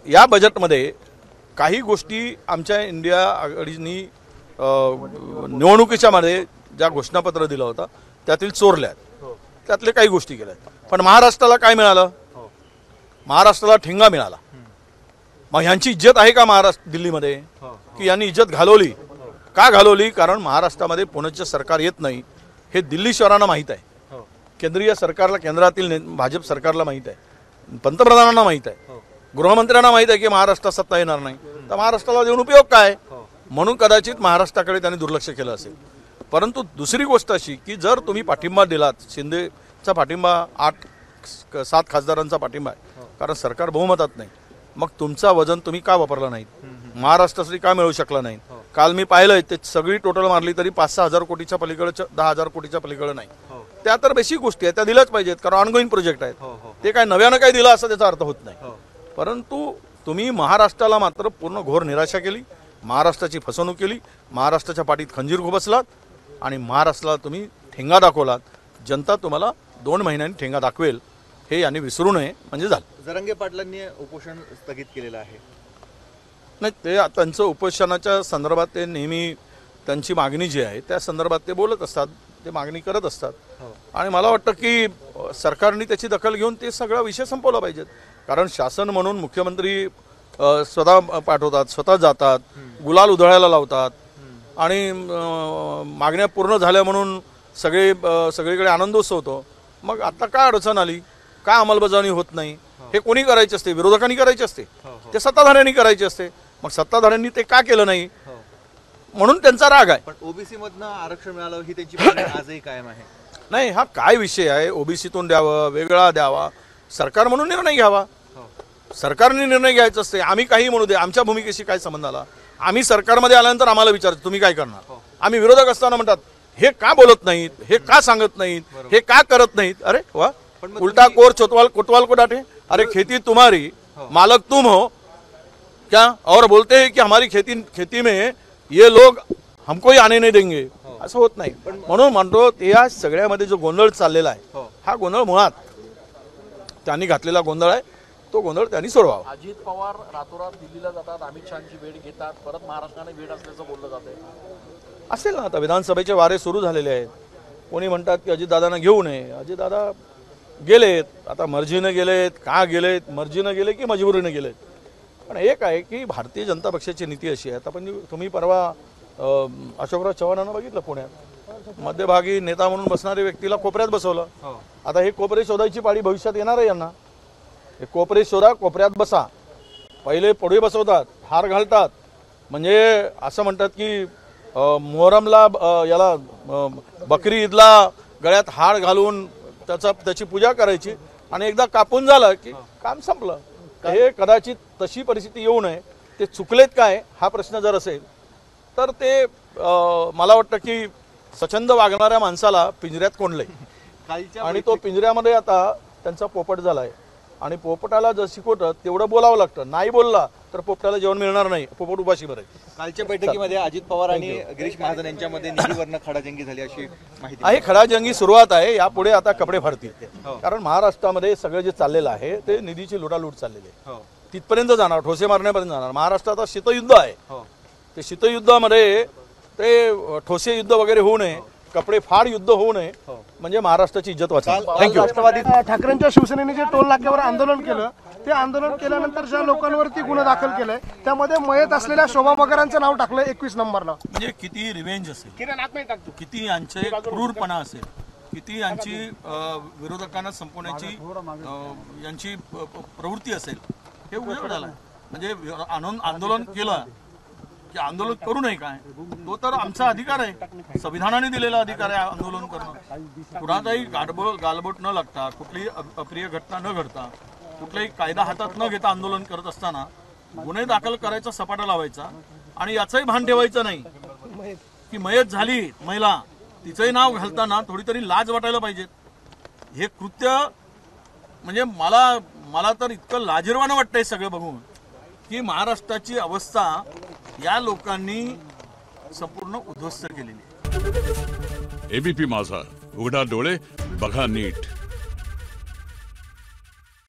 या बजेटमध्ये काही गोष्टी आमच्या इंडिया आघाडीनी निवडणुकीच्या मध्ये ज्या घोषणापत्र दिलं होतं त्यातील चोरल्यात, त्यातले काही गोष्टी केल्यात. पण महाराष्ट्राला काय मिळालं? महाराष्ट्राला ठेंगा मिळाला. मग ह्यांची इज्जत आहे का महाराष्ट्र दिल्लीमध्ये? की यांनी इज्जत घालवली? का घालवली? कारण महाराष्ट्रामध्ये पुण्याचं सरकार येत नाही हे दिल्ली शहरांना माहीत आहे, केंद्रीय सरकारला, केंद्रातील भाजप सरकारला माहीत आहे, पंतप्रधानांना माहीत आहे, गृहमंत्र्यांना माहीत आहे की महाराष्ट्रात सत्ता येणार नाही. तर महाराष्ट्राला देऊन उपयोग काय? म्हणून कदाचित महाराष्ट्राकडे त्यांनी दुर्लक्ष केलं असेल. परंतु दुसरी गोष्ट अशी की जर तुम्ही पाठिंबा दिलात, शिंदेचा पाठिंबा 8-7 खासदारांचा पाठिंबा आहे, कारण सरकार बहुमतात नाही, मग तुमचा वजन तुम्ही का वापरला नाहीत? महाराष्ट्रासाठी का मिळू शकला नाही? काल मी पाहिलंय ते सगळी टोटल मारली तरी 5-6 हजार कोटीच्या पलीकडे, 10 हजार कोटीच्या पलीकडे नाही. त्या तर बेसिक गोष्टी आहेत, त्या दिल्याच पाहिजेत, कारण ऑनगोईंग प्रोजेक्ट आहेत. ते काय नव्यानं काही दिलं असं त्याचा अर्थ होत नाही. परंतु तुम्ही महाराष्ट्राला मात्र पूर्ण घोर निराशा केली, महाराष्ट्राची फसवणूक केली, महाराष्ट्राच्या पाठीत खंजीर खुपसलात आणि महाराष्ट्राला तुम्ही ठेंगा दाखवलात. जनता तुम्हाला 2 महिन्यांनी ठेंगा दाखवेल हे यांनी विसरू नये म्हणजे झालं. जरांगे पाटलांनी उपोषण स्थगित केलेलं आहे. नाही, ते त्यांचं उपोषणाच्या संदर्भात ते नेहमी त्यांची मागणी जी आहे त्या संदर्भात ते बोलत असतात, ते मागणी करत असतात. आणि मला वाटतं की सरकारने त्याची दखल घेऊन ते सगळा विषय संपवला पाहिजेत. कारण शासन म्हणून मुख्यमंत्री स्वतः पाठवतात, स्वतः जातात, गुलाल उधळायला लावतात आणि मागण्या पूर्ण झाल्या म्हणून सगळीकडे आनंदोत्सव होतो. मग आता काय अडचण आली? का अंमलबजावणी होत नाही? हे कोणी करायचे असते? विरोधकांनी करायचे असते, ते सत्ताधाऱ्यांनी करायचे असते. मग सत्ताधाऱ्यांनी ते का केलं नाही म्हणून त्यांचा राग आहे. पण ओबीसी मधनं आरक्षण मिळालं ही त्यांची मागणी आजही कायम आहे. नाही, हा काय विषय आहे? ओबीसीतून द्यावं, वेगळा द्यावा, सरकार म्हणून निर्णय घ्यावा. सरकारने निर्णय घ्यायचा असते. आम्ही काही म्हणू दे, आमच्या भूमिकेशी काय संबंध आला? आम्ही सरकारमध्ये आल्यानंतर आम्हाला विचारतो तुम्ही काय करणार? आम्ही विरोधक असताना म्हणतात हे का बोलत नाहीत, हे का सांगत नाहीत, हे का करत नाहीत? अरे वा, उल्टा कोर कोतवाल को डांटे. अरे खेती तुम्हारी, मालक तुम हो क्या? और बोलते हैं कि हमारी खेती में ये लोग हमको ही आने नहीं देंगे. असं होत नाही. म्हणून म्हणतो या सगळ्यामध्ये जो गोंधळ चाललेला आहे हा गोंधळ मुळात त्यांनी घातलेला गोंधळ आहे. तो गोंधळ त्यांनी सोडवावा. अजित पवार रातोरात दिल्लीला जातात, अमित शहाची भेट घेतात, परत महाराष्ट्राने भेट असल्याचं बोललं जातंय. असेल ना, आता विधानसभेचे वारे सुरू झालेले आहेत. कोणी म्हणतात की अजितदादांना घेऊ नये. अजितदादा गेलेत, आता मर्जीनं गेलेत, का गेलेत? मर्जीनं गेले की मजबुरीनं गेलेत. पण एक आहे की भारतीय जनता पक्षाची नीती अशी आहे. आता पण तुम्ही परवा अशोकराव चव्हाणांना बघितलं, पुण्यात मध्यभागी नेता म्हणून बसणाऱ्या व्यक्तीला कोपऱ्यात बसवलं. आता हे कोपरे शोधायची पाळी भविष्यात येणार आहे यांना. हे कोपरे शोधा, कोपऱ्यात बसा. पहिले पुढे बसवतात, हार घालतात, म्हणजे असं म्हणतात की मोहरमला याला बकरी ईदला गळ्यात हार घालून त्याची पूजा करायची आणि एकदा कापून झालं की काम संपलं. हे कदाचित तशी परिस्थिती येऊ नये. ते चुकलेत काय हा प्रश्न जर असेल तर ते मला वाटतं की स्वच्छंद वागणाऱ्या माणसाला पिंजऱ्यात कोंडलंय आणि तो पिंजऱ्यामध्ये आता त्यांचा पोपट झालाय आणि पोपटाला जर शिकवतं तेवढं बोलावं लागतं. नाही बोलला तर पोपटाला जेवण मिळणार नाही, पोपट उपाशी भरेल. कालच्या बैठकीमध्ये अजित पवार आणि गिरीश महाजन यांच्यामध्ये निधीवरनं खडाजंगी झाली अशी माहिती आहे. खडाजंगी सुरुवात आहे. यापुढे आता कपडे फाडतील. कारण महाराष्ट्रामध्ये सगळं जे चाललेलं आहे ते निधीची लुटालूट चाललेली आहे. तिथपर्यंत जाणार, ठोसे मारण्यापर्यंत जाणार. महाराष्ट्रात आता शीतयुद्ध आहे. ते शीतयुद्धामध्ये ते ठोसे युद्ध वगैरे होऊ नये, कपडे फाड युद्ध होऊ नये, म्हणजे महाराष्ट्राची इज्जत वाचेल. थँक्यू. राष्ट्रवादी ठाकरेंच्या शिवसेनेने जे टोल नाक्यावर आंदोलन केलं, ते आंदोलन केल्यानंतर ज्या लोकांवरती गुन्हा दाखल केलाय त्यामध्ये मयत असलेल्या शोभा मगरांचं नाव टाकलंय 21 नंबरला. म्हणजे किती रिव्हेंज असेल, किती यांचे क्रूरपणा असेल, किती यांची विरोधकांना संपवण्याची यांची प्रवृत्ती असेल हे उघड झालं. म्हणजे आंदोलन केलं की आंदोलन करू नये काय? तो तर आमचा अधिकार आहे, संविधानाने दिलेला अधिकार आहे आंदोलन करणं. कुणाचाही गालबोट न लागता, कुठलीही अप्रिय घटना न घडता, कुठलाही कायदा हातात न घेता आंदोलन करत असताना गुन्हे दाखल करायचा, सपाटा लावायचा आणि याचंही भान ठेवायचं नाही की मयत झाली महिला, तिचंही नाव घालताना थोडी तरी लाज वाटायला पाहिजे. हे कृत्य म्हणजे मला तर इतकं लाजिरवाणं वाटतंय सगळं बघून की महाराष्ट्राची अवस्था या लोकांनी संपूर्ण उद्ध्वस्त केलेली आहे. एबीपी माझा, उघडा डोळे बघा नीट.